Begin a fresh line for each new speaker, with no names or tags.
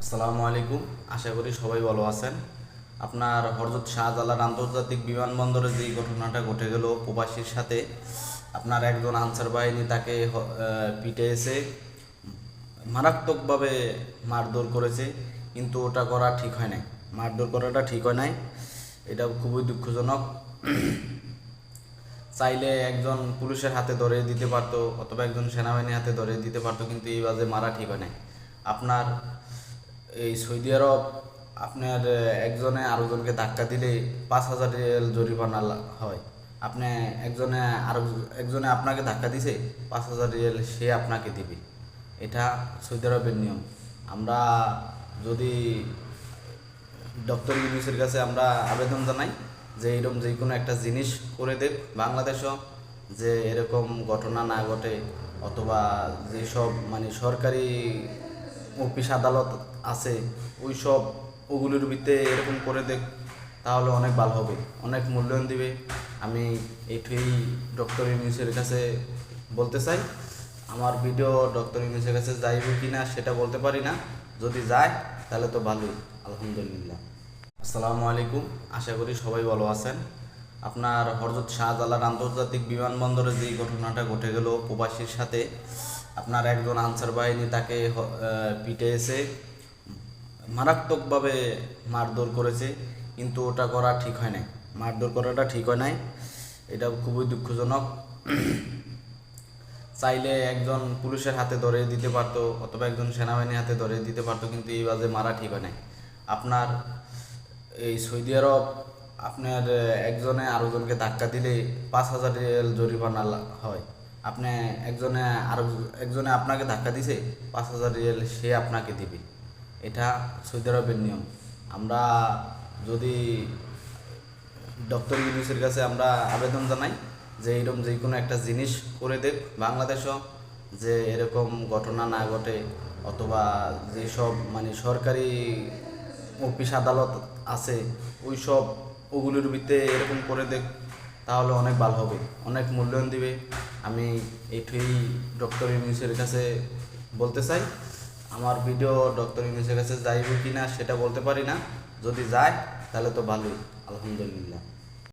আসসালামু আলাইকুম। আশা করি সবাই ভালো আছেন। আপনার হযরত শাহজালাল আন্তর্জাতিক বিমানবন্দরে যে ঘটনাটা ঘটে গেল প্রবাসীর সাথে, আপনার একজন আনসার বাহিনী তাকে পিটিয়েছে, মারাত্মকভাবে মারধর করেছে। কিন্তু ওটা করা ঠিক হয় নাই, মারধর করাটা ঠিক হয় নাই। এটা খুবই দুঃখজনক। চাইলে একজন পুলিশের হাতে ধরে দিতে পারতো অথবা একজন সেনাবাহিনীর হাতে ধরে দিতে পারতো, কিন্তু এইভাবে মারা ঠিক হয় নাই। আপনার এই সৌদি আরব আপনার একজনে আরেকজনকে ধাক্কা দিলে 5,000 রিয়াল জরিমানা হয়। আপনি একজনে আরো একজনে আপনাকে ধাক্কা দিছে, 5,000 রিয়াল সে আপনাকে দিবে। এটা সৌদি আরবের নিয়ম। আমরা যদি ডক্টর ইউনূসের কাছে আমরা আবেদন জানাই যে এরকম যে কোনো একটা জিনিস করে দেখ বাংলাদেশও, যে এরকম ঘটনা না ঘটে, অথবা যেসব সরকারি অফিস আদালত আছে ওই সব ওগুলোর ভিতরে এরকম করে দেখ, তাহলে অনেক ভালো হবে, অনেক মূল্যায়ন দিবে। আমি এইটুই ডক্টর ইউনূসের কাছে বলতে চাই। আমার ভিডিও ডক্টর ইউনূসের কাছে যাইবে কি না সেটা বলতে পারি না, যদি যায় তাহলে তো ভালোই, আলহামদুলিল্লাহ। আসসালামু আলাইকুম। আশা করি সবাই ভালো আছেন। আপনার হযরত শাহজালাল আন্তর্জাতিক বিমানবন্দরে যে ঘটনাটা ঘটে গেল প্রবাসীর সাথে, আপনার একজন আনসার বাহিনী তাকে পিটিয়েছে, মারাত্মকভাবে মারধর করেছে। কিন্তু ওটা করা ঠিক হয় নাই, মারধর করাটা ঠিক হয় নাই। এটা খুবই দুঃখজনক। চাইলে একজন পুলিশের হাতে ধরে দিতে পারতো অথবা একজন সেনাবাহিনীর হাতে ধরে দিতে পারতো, কিন্তু এইভাবে মারা ঠিক হয় নাই। আপনার এই সৌদি আরব আপনার একজনে আরেকজনকে ধাক্কা দিলে 5,000 রিয়াল জরিমানা হয়। আপনি একজনে আপনাকে ধাক্কা দিছে, 5,000 রিয়াল সে আপনাকে দিবে। এটা সৌদি আরবের নিয়ম। আমরা যদি ডক্টর ইউনূসের কাছে আমরা আবেদন জানাই যে এরকম যে কোনো একটা জিনিস করে দেখ বাংলাদেশও, যে এরকম ঘটনা না ঘটে, অথবা যেসব সরকারি অফিস আদালত আছে ওই সব ওগুলোর ভিতরে এরকম করে দেখ, তাহলে অনেক ভালো হবে, অনেক মূল্যায়ন দিবে। আমি এইটুই ডক্টর ইউনূসের কাছে বলতে চাই। আমার ভিডিও ডক্টর ইউনূসের কাছে যাইবে কি না সেটা বলতে পারি না, যদি যায় তাহলে তো ভালোই, আলহামদুলিল্লাহ।